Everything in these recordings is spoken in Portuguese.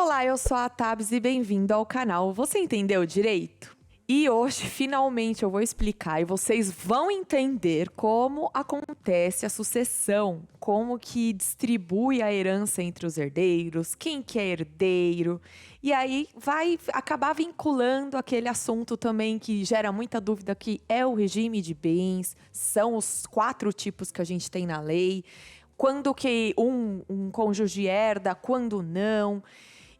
Olá, eu sou a Tabs e bem-vindo ao canal Você Entendeu Direito? E hoje, finalmente, eu vou explicar e vocês vão entender como acontece a sucessão, como que distribui a herança entre os herdeiros, quem que é herdeiro. E aí vai acabar vinculando aquele assunto também que gera muita dúvida, que é o regime de bens, são os 4 tipos que a gente tem na lei, quando que um cônjuge herda, quando não.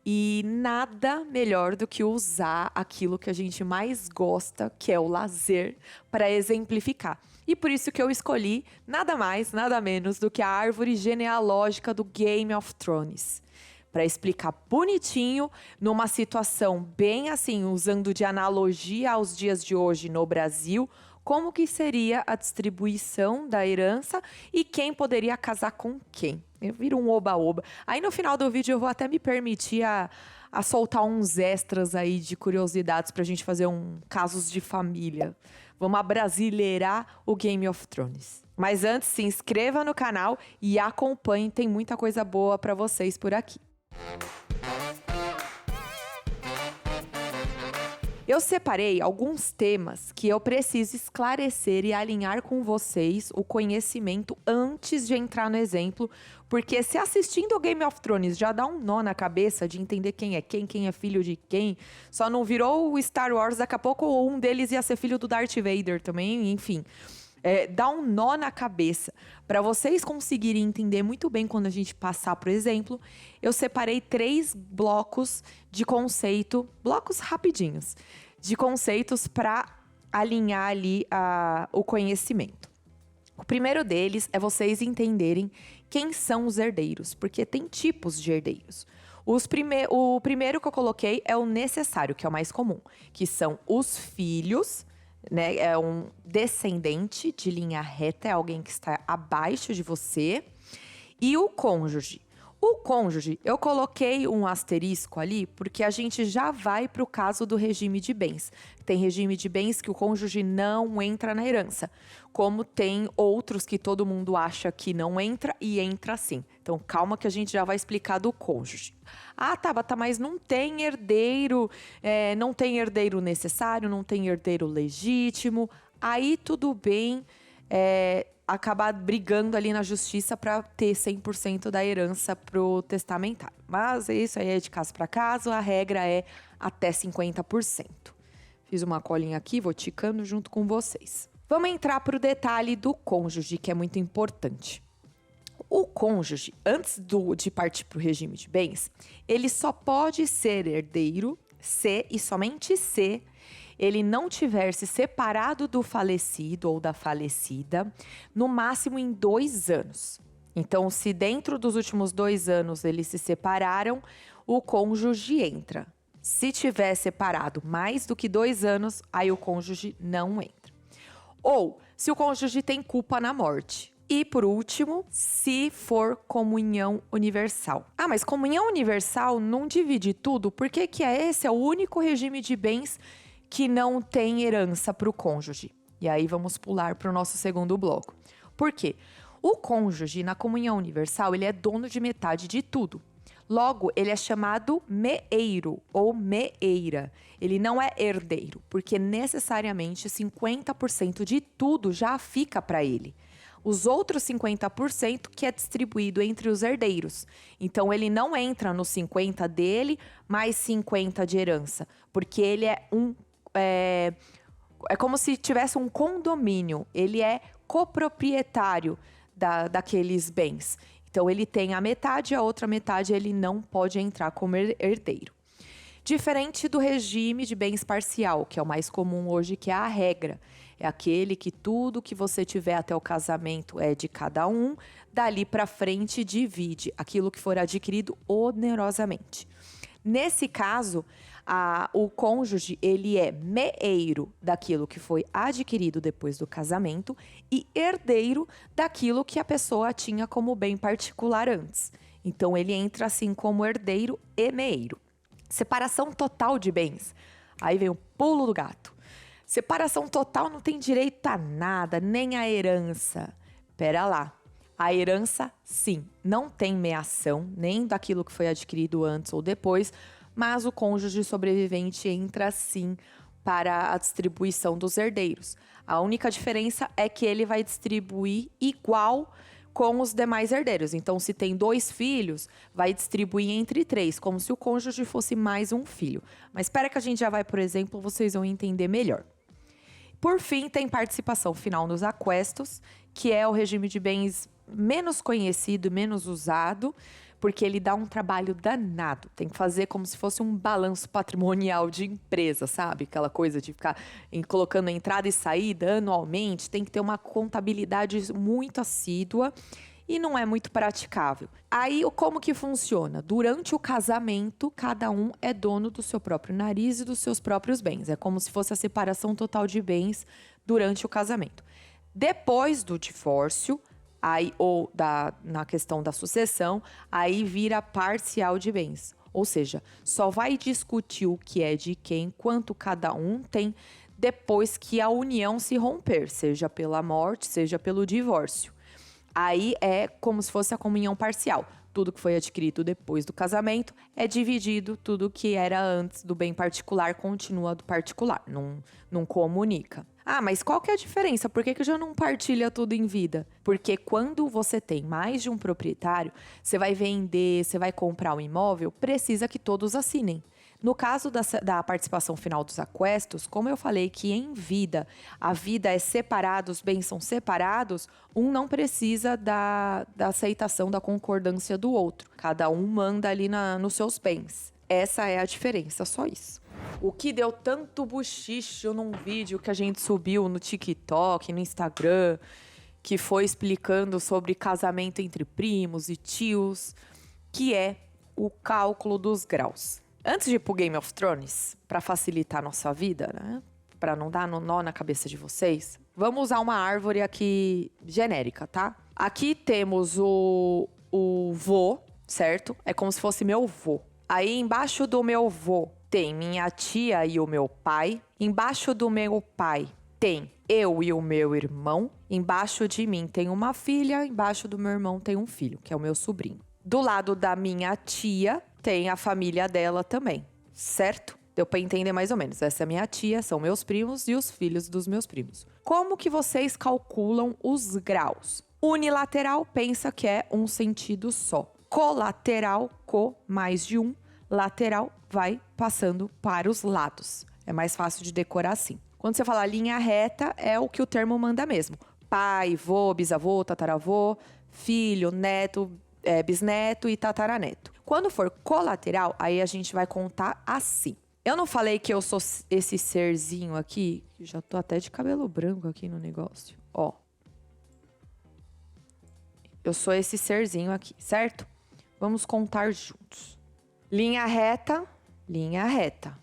E nada melhor do que usar aquilo que a gente mais gosta, que é o lazer, para exemplificar. E por isso que eu escolhi nada mais, nada menos do que a árvore genealógica do Game of Thrones. Para explicar bonitinho, numa situação bem assim, usando de analogia aos dias de hoje no Brasil, como que seria a distribuição da herança e quem poderia casar com quem. Eu viro um oba-oba. Aí no final do vídeo eu vou até me permitir a soltar uns extras aí de curiosidades pra gente fazer casos de família. Vamos abrasileirar o Game of Thrones. Mas antes, se inscreva no canal e acompanhe, tem muita coisa boa pra vocês por aqui. Eu separei alguns temas que eu preciso esclarecer e alinhar com vocês o conhecimento antes de entrar no exemplo, porque se assistindo o Game of Thrones já dá um nó na cabeça de entender quem é filho de quem, só não virou o Star Wars, daqui a pouco um deles ia ser filho do Darth Vader também, enfim. Dá um nó na cabeça. Para vocês conseguirem entender muito bem quando a gente passar por exemplo, eu separei 3 blocos de conceito, blocos rapidinhos, de conceitos para alinhar ali o conhecimento. O primeiro deles é vocês entenderem quem são os herdeiros, porque tem tipos de herdeiros. O primeiro que eu coloquei é o necessário, que é o mais comum, que são os filhos, né? É um descendente de linha reta, é alguém que está abaixo de você. E o cônjuge. O cônjuge, eu coloquei um asterisco ali, porque a gente já vai para o caso do regime de bens. Tem regime de bens que o cônjuge não entra na herança, como tem outros que todo mundo acha que não entra e entra sim. Então, calma que a gente já vai explicar do cônjuge. Ah, Tabata, mas não tem herdeiro, não tem herdeiro necessário, não tem herdeiro legítimo. Aí tudo bem, acabar brigando ali na justiça para ter 100% da herança pro testamentário. Mas isso aí é de caso para caso, a regra é até 50%. Fiz uma colinha aqui, vou ticando junto com vocês. Vamos entrar pro detalhe do cônjuge, que é muito importante. O cônjuge, antes de partir para o regime de bens, ele só pode ser herdeiro se e somente se ele não tiver se separado do falecido ou da falecida, no máximo em 2 anos. Então, se dentro dos últimos 2 anos eles se separaram, o cônjuge entra. Se tiver separado mais do que 2 anos, aí o cônjuge não entra. Ou, se o cônjuge tem culpa na morte. E, por último, se for comunhão universal. Ah, mas comunhão universal não divide tudo? Por que esse é o único regime de bens que não tem herança para o cônjuge? E aí vamos pular para o nosso segundo bloco. Por quê? O cônjuge, na comunhão universal, ele é dono de metade de tudo. Logo, ele é chamado meeiro ou meeira. Ele não é herdeiro, porque necessariamente 50% de tudo já fica para ele. Os outros 50% que é distribuído entre os herdeiros. Então, ele não entra nos 50 dele, mais 50 de herança. Porque ele é como se tivesse um condomínio. Ele é coproprietário daqueles bens. Então, ele tem a metade, a outra metade ele não pode entrar como herdeiro. Diferente do regime de bens parcial, que é o mais comum hoje, que é a regra. É aquele que tudo que você tiver até o casamento é de cada um, dali para frente divide aquilo que for adquirido onerosamente. Nesse caso, o cônjuge ele é meeiro daquilo que foi adquirido depois do casamento e herdeiro daquilo que a pessoa tinha como bem particular antes. Então, ele entra assim como herdeiro e meeiro. Separação total de bens. Aí vem o pulo do gato. Separação total não tem direito a nada, nem a herança. Pera lá. A herança, sim, não tem meação, nem daquilo que foi adquirido antes ou depois, mas o cônjuge sobrevivente entra sim para a distribuição dos herdeiros. A única diferença é que ele vai distribuir igual com os demais herdeiros. Então, se tem 2 filhos, vai distribuir entre 3, como se o cônjuge fosse mais um filho. Mas espera que a gente já vai, por exemplo, vocês vão entender melhor. Por fim, tem participação final nos aquestos, que é o regime de bens menos conhecido, menos usado, porque ele dá um trabalho danado. Tem que fazer como se fosse um balanço patrimonial de empresa, sabe? Aquela coisa de ficar colocando entrada e saída anualmente. Tem que ter uma contabilidade muito assídua e não é muito praticável. Aí, como que funciona? Durante o casamento, cada um é dono do seu próprio nariz e dos seus próprios bens. É como se fosse a separação total de bens durante o casamento. Depois do divórcio, aí, ou na questão da sucessão, aí vira parcial de bens. Ou seja, só vai discutir o que é de quem, quanto cada um tem, depois que a união se romper, seja pela morte, seja pelo divórcio. Aí é como se fosse a comunhão parcial. Tudo que foi adquirido depois do casamento é dividido, tudo que era antes do bem particular continua do particular, não comunica. Ah, mas qual que é a diferença? Por que já não partilha tudo em vida? Porque quando você tem mais de um proprietário, você vai vender, você vai comprar um imóvel, precisa que todos assinem. No caso da participação final dos aquestos, como eu falei que em vida, a vida é separada, os bens são separados, um não precisa da aceitação, da concordância do outro. Cada um manda ali nos seus bens. Essa é a diferença, só isso. O que deu tanto buchicho num vídeo que a gente subiu no TikTok, no Instagram, que foi explicando sobre casamento entre primos e tios, que é o cálculo dos graus. Antes de ir pro Game of Thrones, para facilitar a nossa vida, né? Para não dar nó na cabeça de vocês, vamos usar uma árvore aqui genérica, tá? Aqui temos o vô, certo? É como se fosse meu vô. Aí embaixo do meu vô tem minha tia e o meu pai. Embaixo do meu pai tem eu e o meu irmão. Embaixo de mim tem uma filha. Embaixo do meu irmão tem um filho, que é o meu sobrinho. Do lado da minha tia tem a família dela também, certo? Deu para entender mais ou menos. Essa é minha tia, são meus primos e os filhos dos meus primos. Como que vocês calculam os graus? Unilateral pensa que é um sentido só. Colateral, mais de um. Lateral vai passando para os lados. É mais fácil de decorar assim. Quando você fala linha reta, é o que o termo manda mesmo. Pai, vô, bisavô, tataravô, filho, neto, bisneto e tataraneto. Quando for colateral, aí a gente vai contar assim. Eu não falei que eu sou esse serzinho aqui? Já tô até de cabelo branco aqui no negócio. Ó. Eu sou esse serzinho aqui, certo? Vamos contar juntos. Linha reta, linha reta.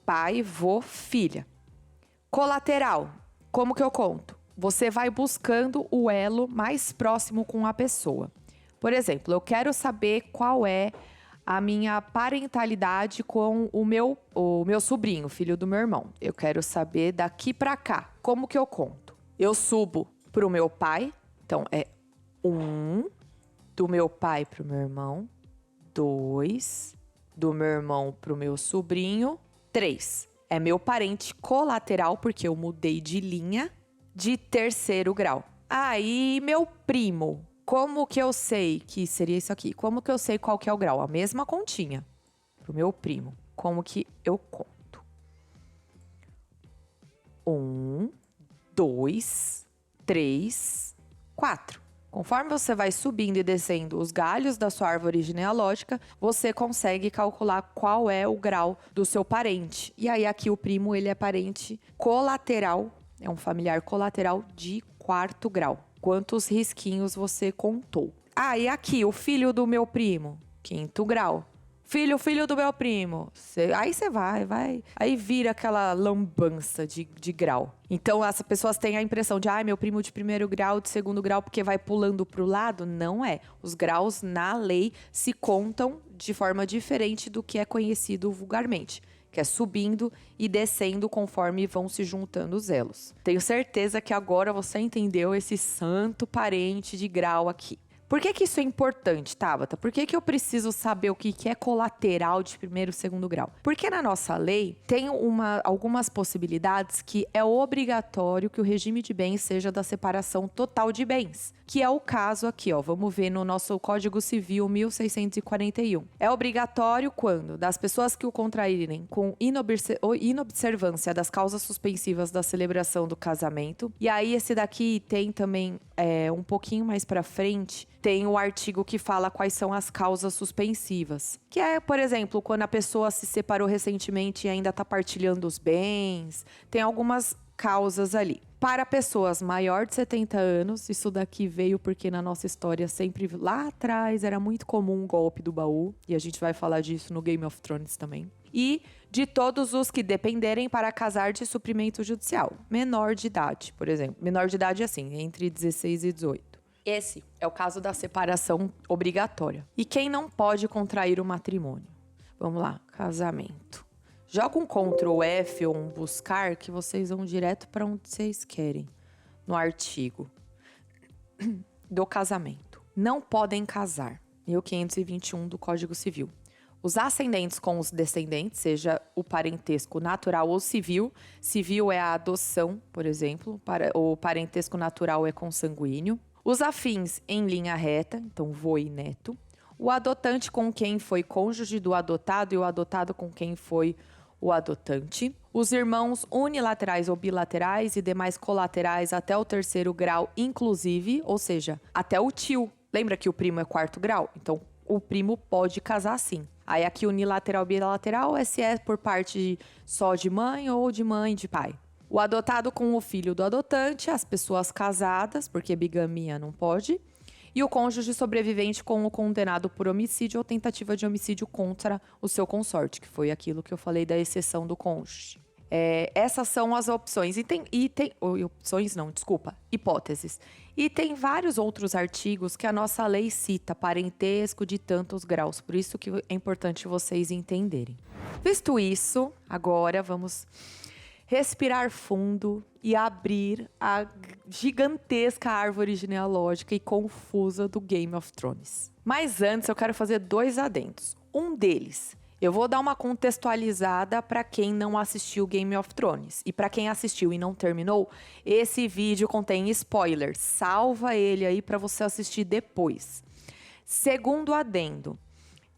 Pai, vô, filha. Colateral, como que eu conto? Você vai buscando o elo mais próximo com a pessoa. Por exemplo, eu quero saber qual é a minha parentalidade com o meu sobrinho, filho do meu irmão. Eu quero saber daqui pra cá. Como que eu conto? Eu subo pro meu pai. Então, é 1, do meu pai pro meu irmão. 2, do meu irmão pro meu sobrinho. 3, é meu parente colateral, porque eu mudei de linha, de terceiro grau. Aí, meu primo. Como que eu sei que seria isso aqui? Como que eu sei qual que é o grau? A mesma continha pro meu primo. Como que eu conto? 1, 2, 3, 4. Conforme você vai subindo e descendo os galhos da sua árvore genealógica, você consegue calcular qual é o grau do seu parente. E aí aqui o primo, ele é parente colateral, é um familiar colateral de 4º grau. Quantos risquinhos você contou? Ah, e aqui, o filho do meu primo, 5º grau. Filho do meu primo. Aí você vai. Aí vira aquela lambança de grau. Então, as pessoas têm a impressão de, meu primo de 1º grau, de 2º grau, porque vai pulando pro lado. Não é. Os graus, na lei, se contam de forma diferente do que é conhecido vulgarmente. que é subindo e descendo conforme vão se juntando os elos. Tenho certeza que agora você entendeu esse santo parente de grau aqui. Por que isso é importante, Tabata? Por que eu preciso saber o que é colateral de primeiro e segundo grau? Porque na nossa lei tem algumas possibilidades que é obrigatório que o regime de bens seja da separação total de bens. Que é o caso aqui, ó. Vamos ver no nosso Código Civil 1641. É obrigatório quando? Das pessoas que o contraírem com inobservância das causas suspensivas da celebração do casamento. E aí esse daqui tem também, um pouquinho mais pra frente, tem o artigo que fala quais são as causas suspensivas. Que é, por exemplo, quando a pessoa se separou recentemente e ainda está partilhando os bens. Tem algumas causas ali. Para pessoas maior de 70 anos, isso daqui veio porque na nossa história sempre lá atrás era muito comum o golpe do baú. E a gente vai falar disso no Game of Thrones também. E de todos os que dependerem para casar de suprimento judicial. Menor de idade, por exemplo. Menor de idade assim, entre 16 e 18. Esse é o caso da separação obrigatória. E quem não pode contrair o matrimônio? Vamos lá, casamento. Joga um Ctrl F ou um buscar que vocês vão direto para onde vocês querem. No artigo do casamento. Não podem casar. 1521 do Código Civil. Os ascendentes com os descendentes, seja o parentesco natural ou civil. Civil é a adoção, por exemplo. O parentesco natural é consanguíneo. Os afins em linha reta, então vô e neto. O adotante com quem foi cônjuge do adotado e o adotado com quem foi o adotante. Os irmãos unilaterais ou bilaterais e demais colaterais até o terceiro grau, inclusive, ou seja, até o tio. Lembra que o primo é quarto grau? Então, o primo pode casar sim. Aí aqui unilateral, bilateral, se é por parte só de mãe ou de mãe e de pai. O adotado com o filho do adotante, as pessoas casadas, porque bigamia não pode, e o cônjuge sobrevivente com o condenado por homicídio ou tentativa de homicídio contra o seu consorte, que foi aquilo que eu falei da exceção do cônjuge. Essas são as opções. Hipóteses. E tem vários outros artigos que a nossa lei cita, parentesco de tantos graus. Por isso que é importante vocês entenderem. Visto isso, agora vamos respirar fundo e abrir a gigantesca árvore genealógica e confusa do Game of Thrones. Mas antes eu quero fazer 2 adendos. Um deles, eu vou dar uma contextualizada para quem não assistiu Game of Thrones. E para quem assistiu e não terminou, esse vídeo contém spoilers. Salva ele aí para você assistir depois. Segundo adendo,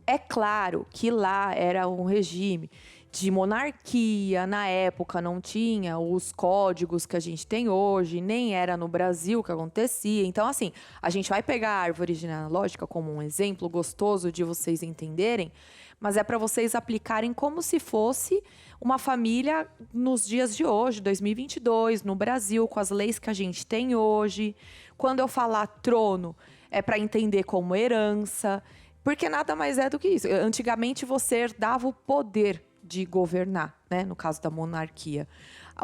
é claro que lá era um regime de monarquia, na época não tinha os códigos que a gente tem hoje, nem era no Brasil que acontecia. Então, assim, a gente vai pegar a árvore genealógica como um exemplo gostoso de vocês entenderem, mas é para vocês aplicarem como se fosse uma família nos dias de hoje, 2022, no Brasil, com as leis que a gente tem hoje. Quando eu falar trono, é para entender como herança, porque nada mais é do que isso. Antigamente, você herdava o poder de governar, né? No caso da monarquia.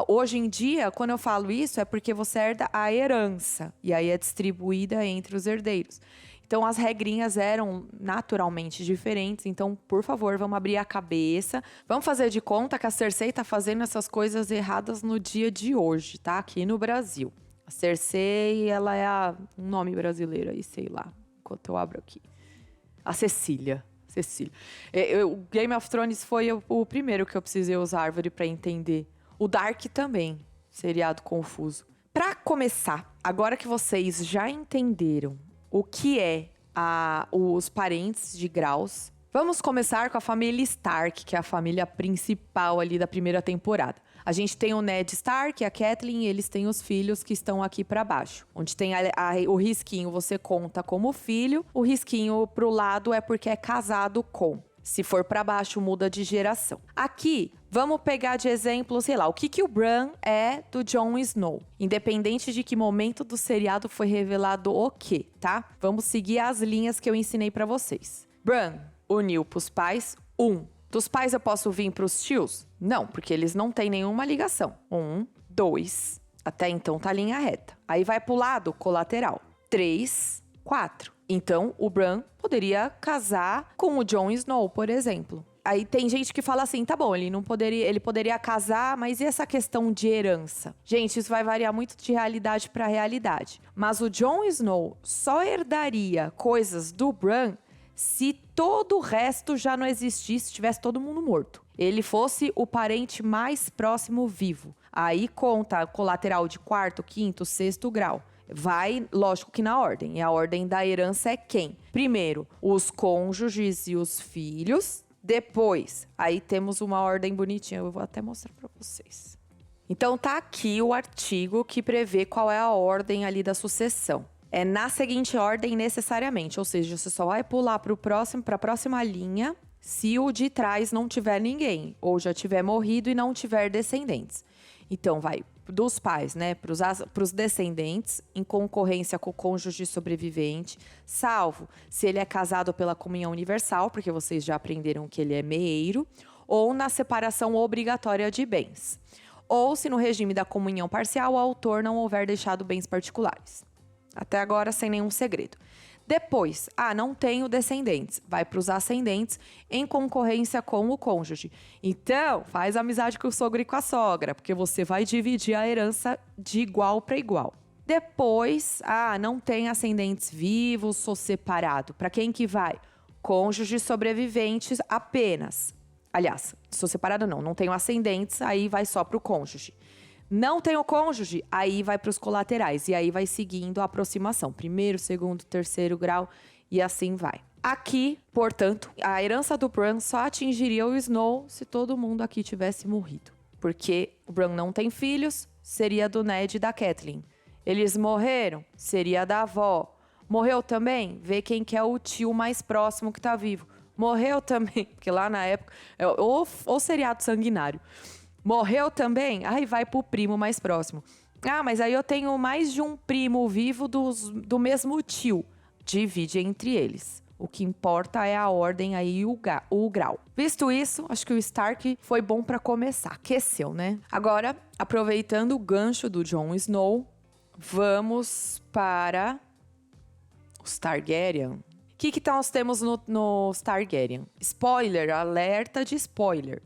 Hoje em dia, quando eu falo isso, é porque você herda a herança. E aí é distribuída entre os herdeiros. Então, as regrinhas eram naturalmente diferentes. Então, por favor, vamos abrir a cabeça. Vamos fazer de conta que a Cersei tá fazendo essas coisas erradas no dia de hoje, tá? Aqui no Brasil. A Cersei, ela é um nome brasileiro aí, sei lá. Enquanto eu abro aqui. A Cecília. O Game of Thrones foi o primeiro que eu precisei usar árvore para entender. O Dark também, seriado confuso. Para começar, agora que vocês já entenderam o que é os parentes de graus, vamos começar com a família Stark, que é a família principal ali da primeira temporada. A gente tem o Ned Stark e a Catelyn, e eles têm os filhos que estão aqui para baixo. Onde tem o risquinho, você conta como filho. O risquinho pro lado é porque é casado com. Se for para baixo, muda de geração. Aqui, vamos pegar de exemplo, sei lá, o que o Bran é do Jon Snow. Independente de que momento do seriado foi revelado o quê, tá? Vamos seguir as linhas que eu ensinei para vocês. Bran uniu pros pais, Dos pais eu posso vir pros tios? Não, porque eles não têm nenhuma ligação. 1, 2, até então tá linha reta. Aí vai pro lado colateral. 3, 4. Então, o Bran poderia casar com o Jon Snow, por exemplo. Aí tem gente que fala assim, tá bom, ele poderia casar, mas e essa questão de herança? Gente, isso vai variar muito de realidade para realidade. Mas o Jon Snow só herdaria coisas do Bran se todo o resto já não existisse, tivesse todo mundo morto. Ele fosse o parente mais próximo vivo. Aí conta colateral de quarto, quinto, sexto grau. Vai, lógico que na ordem. E a ordem da herança é quem? Primeiro, os cônjuges e os filhos. Depois, aí temos uma ordem bonitinha. Eu vou até mostrar para vocês. Então tá aqui o artigo que prevê qual é a ordem ali da sucessão. É na seguinte ordem necessariamente, ou seja, você só vai pular para a próxima linha se o de trás não tiver ninguém, ou já tiver morrido e não tiver descendentes. Então vai dos pais, né, para os descendentes, em concorrência com o cônjuge sobrevivente, salvo se ele é casado pela comunhão universal, porque vocês já aprenderam que ele é meeiro, ou na separação obrigatória de bens. Ou se no regime da comunhão parcial o autor não houver deixado bens particulares. Até agora, sem nenhum segredo. Depois, não tenho descendentes. Vai para os ascendentes em concorrência com o cônjuge. Então, faz amizade com o sogro e com a sogra, porque você vai dividir a herança de igual para igual. Depois, não tem ascendentes vivos, sou separado. Para quem que vai? Cônjuges sobreviventes apenas. Aliás, sou separado não tenho ascendentes, aí vai só para o cônjuge. Não tem o cônjuge, aí vai para os colaterais. E aí vai seguindo a aproximação. Primeiro, segundo, terceiro grau e assim vai. Aqui, portanto, a herança do Bran só atingiria o Snow se todo mundo aqui tivesse morrido. Porque o Bran não tem filhos, seria do Ned e da Catelyn. Eles morreram, seria da avó. Morreu também? Vê quem que é o tio mais próximo que tá vivo. Morreu também, porque lá na época... Ou seriado sanguinário. Morreu também? Aí vai pro primo mais próximo. Mas aí eu tenho mais de um primo vivo do mesmo tio. Divide entre eles. O que importa é a ordem aí e o grau. Visto isso, acho que o Stark foi bom pra começar. Aqueceu, né? Agora, aproveitando o gancho do Jon Snow, vamos para os Targaryen. O que nós temos no Targaryen? Spoiler, alerta de spoiler.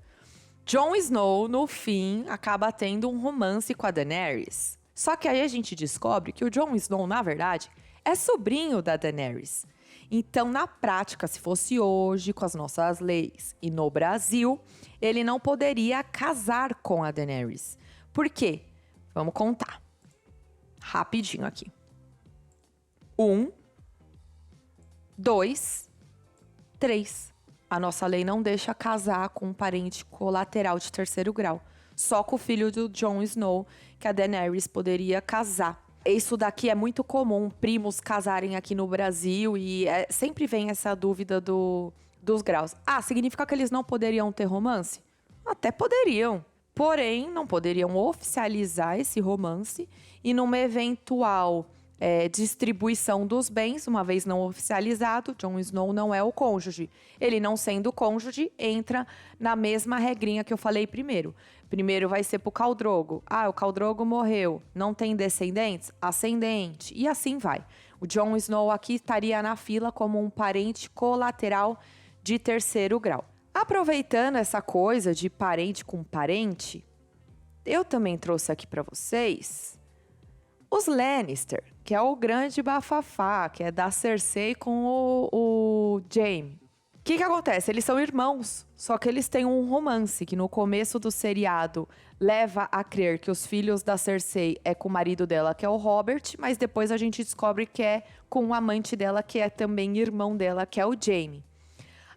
Jon Snow, no fim, acaba tendo um romance com a Daenerys. Só que aí a gente descobre que o Jon Snow, na verdade, é sobrinho da Daenerys. Então, na prática, se fosse hoje, com as nossas leis e no Brasil, ele não poderia casar com a Daenerys. Por quê? Vamos contar. Rapidinho aqui. 1, 2, 3. A nossa lei não deixa casar com um parente colateral de terceiro grau. Só com o filho do Jon Snow, que a Daenerys poderia casar. Isso daqui é muito comum, primos casarem aqui no Brasil. E sempre vem essa dúvida dos graus. Significa que eles não poderiam ter romance? Até poderiam. Porém, não poderiam oficializar esse romance. E numa eventual... distribuição dos bens, uma vez não oficializado, Jon Snow não é o cônjuge. Ele não sendo cônjuge, entra na mesma regrinha que eu falei primeiro. Primeiro vai ser pro Khal Drogo. O Khal Drogo morreu, não tem descendentes? Ascendente. E assim vai. O Jon Snow aqui estaria na fila como um parente colateral de terceiro grau. Aproveitando essa coisa de parente com parente, eu também trouxe aqui para vocês... os Lannister, que é o grande bafafá, que é da Cersei com o Jaime. O que acontece? Eles são irmãos, só que eles têm um romance, que no começo do seriado leva a crer que os filhos da Cersei é com o marido dela, que é o Robert, mas depois a gente descobre que é com o amante dela, que é também irmão dela, que é o Jaime.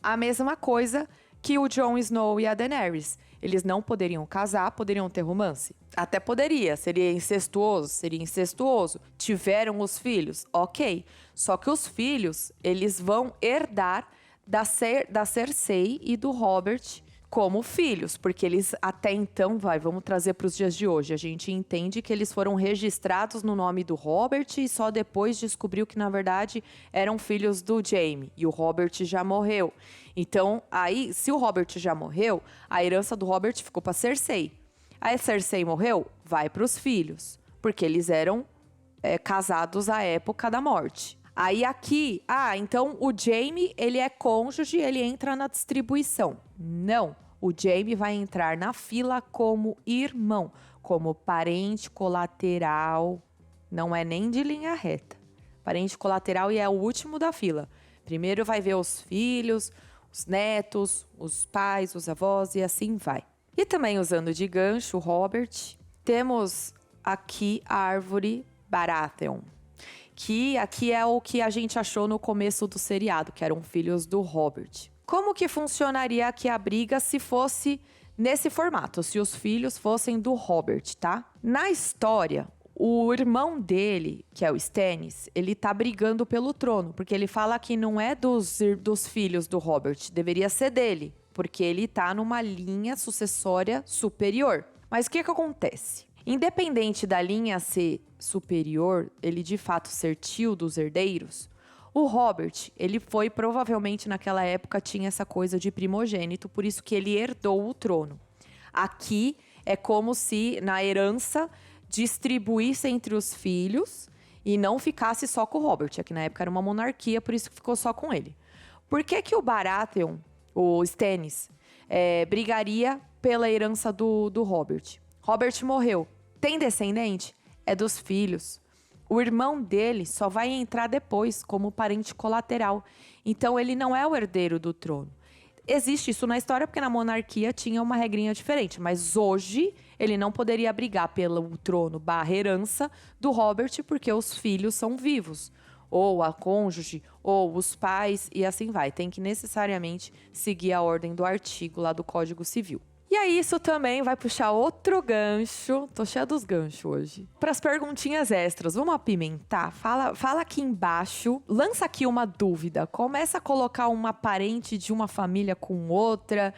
A mesma coisa que o Jon Snow e a Daenerys. Eles não poderiam casar, poderiam ter romance? Até poderia, seria incestuoso. Tiveram os filhos? Ok. Só que os filhos, eles vão herdar da Cersei e do Robert como filhos, porque eles até então, vamos trazer para os dias de hoje, a gente entende que eles foram registrados no nome do Robert e só depois descobriu que, na verdade, eram filhos do Jaime, e o Robert já morreu. Então, aí, se o Robert já morreu, a herança do Robert ficou para Cersei. A Cersei morreu, vai para os filhos, porque eles eram casados à época da morte. Aí aqui, então o Jaime, ele é cônjuge, ele entra na distribuição. Não, o Jaime vai entrar na fila como irmão, como parente colateral, não é nem de linha reta. Parente colateral e é o último da fila. Primeiro vai ver os filhos, os netos, os pais, os avós e assim vai. E também usando de gancho, Robert, temos aqui a árvore Baratheon, que aqui é o que a gente achou no começo do seriado, que eram filhos do Robert. Como que funcionaria aqui a briga se fosse nesse formato, se os filhos fossem do Robert, tá? Na história, o irmão dele, que é o Stannis, ele tá brigando pelo trono, porque ele fala que não é dos filhos do Robert, deveria ser dele, porque ele tá numa linha sucessória superior. Mas o que acontece? Independente da linha ser superior, ele de fato ser tio dos herdeiros, o Robert, ele foi provavelmente naquela época tinha essa coisa de primogênito, por isso que ele herdou o trono. Aqui é como se na herança distribuísse entre os filhos e não ficasse só com o Robert. Aqui na época era uma monarquia, por isso que ficou só com ele. Por que o Baratheon, o Stannis, brigaria pela herança do Robert? Robert morreu. Tem descendente? É dos filhos. O irmão dele só vai entrar depois como parente colateral. Então, ele não é o herdeiro do trono. Existe isso na história porque na monarquia tinha uma regrinha diferente. Mas hoje, ele não poderia brigar pelo trono / herança do Robert porque os filhos são vivos. Ou a cônjuge, ou os pais, e assim vai. Tem que necessariamente seguir a ordem do artigo lá do Código Civil. E aí, isso também vai puxar outro gancho. Tô cheia dos ganchos hoje. Para as perguntinhas extras, vamos apimentar? Fala aqui embaixo. Lança aqui uma dúvida. Começa a colocar uma parente de uma família com outra.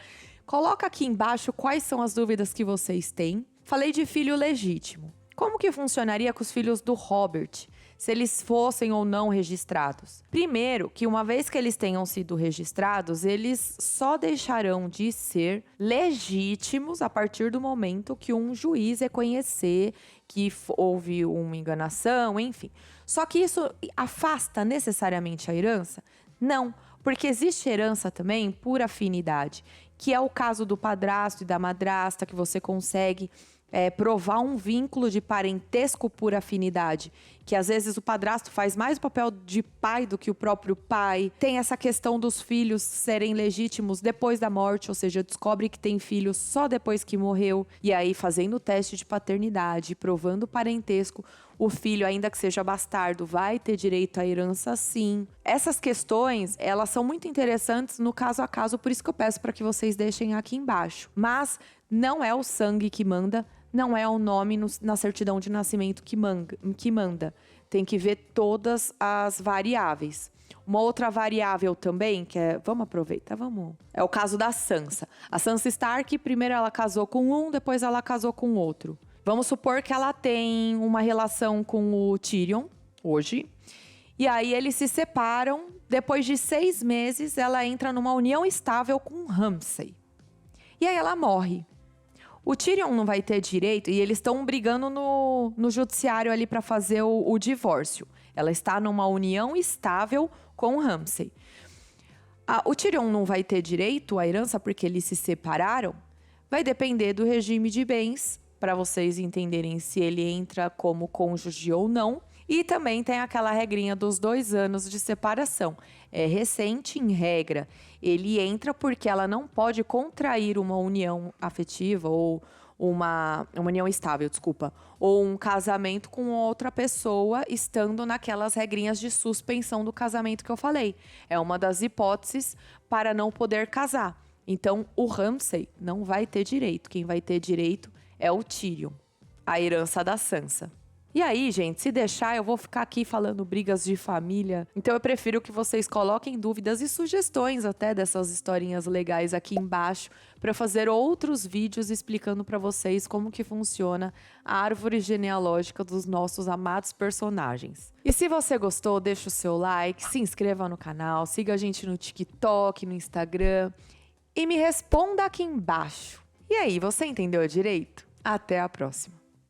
Coloca aqui embaixo quais são as dúvidas que vocês têm. Falei de filho legítimo. Como que funcionaria com os filhos do Robert, se eles fossem ou não registrados? Primeiro, que uma vez que eles tenham sido registrados, eles só deixarão de ser legítimos a partir do momento que um juiz reconhecer que houve uma enganação, enfim. Só que isso afasta necessariamente a herança? Não, porque existe herança também por afinidade, que é o caso do padrasto e da madrasta, que você consegue provar um vínculo de parentesco por afinidade, que às vezes o padrasto faz mais o papel de pai do que o próprio pai. Tem essa questão dos filhos serem legítimos depois da morte, ou seja, descobre que tem filho só depois que morreu, e aí fazendo o teste de paternidade, provando o parentesco, o filho, ainda que seja bastardo, vai ter direito à herança sim. Essas questões, elas são muito interessantes no caso a caso, por isso que eu peço para que vocês deixem aqui embaixo. Mas não é o sangue que manda, não é o nome na certidão de nascimento que manda. Tem que ver todas as variáveis. Uma outra variável também, que é... Vamos aproveitar, vamos... É o caso da Sansa. A Sansa Stark, primeiro ela casou com um, depois ela casou com outro. Vamos supor que ela tem uma relação com o Tyrion, hoje. E aí eles se separam. Depois de 6 meses, ela entra numa união estável com Ramsay. E aí ela morre. O Tyrion não vai ter direito, e eles estão brigando no judiciário ali para fazer o divórcio. Ela está numa união estável com Ramsay. O Tyrion não vai ter direito à herança porque eles se separaram? Vai depender do regime de bens, para vocês entenderem se ele entra como cônjuge ou não. E também tem aquela regrinha dos 2 anos de separação. É recente, em regra. Ele entra porque ela não pode contrair uma união afetiva ou uma união estável, ou um casamento com outra pessoa estando naquelas regrinhas de suspensão do casamento que eu falei. É uma das hipóteses para não poder casar. Então, o Ramsay não vai ter direito. Quem vai ter direito é o Tyrion, a herança da Sansa. E aí, gente, se deixar, eu vou ficar aqui falando brigas de família. Então, eu prefiro que vocês coloquem dúvidas e sugestões até dessas historinhas legais aqui embaixo para eu fazer outros vídeos explicando para vocês como que funciona a árvore genealógica dos nossos amados personagens. E se você gostou, deixa o seu like, se inscreva no canal, siga a gente no TikTok, no Instagram e me responda aqui embaixo. E aí, você entendeu direito? Até a próxima!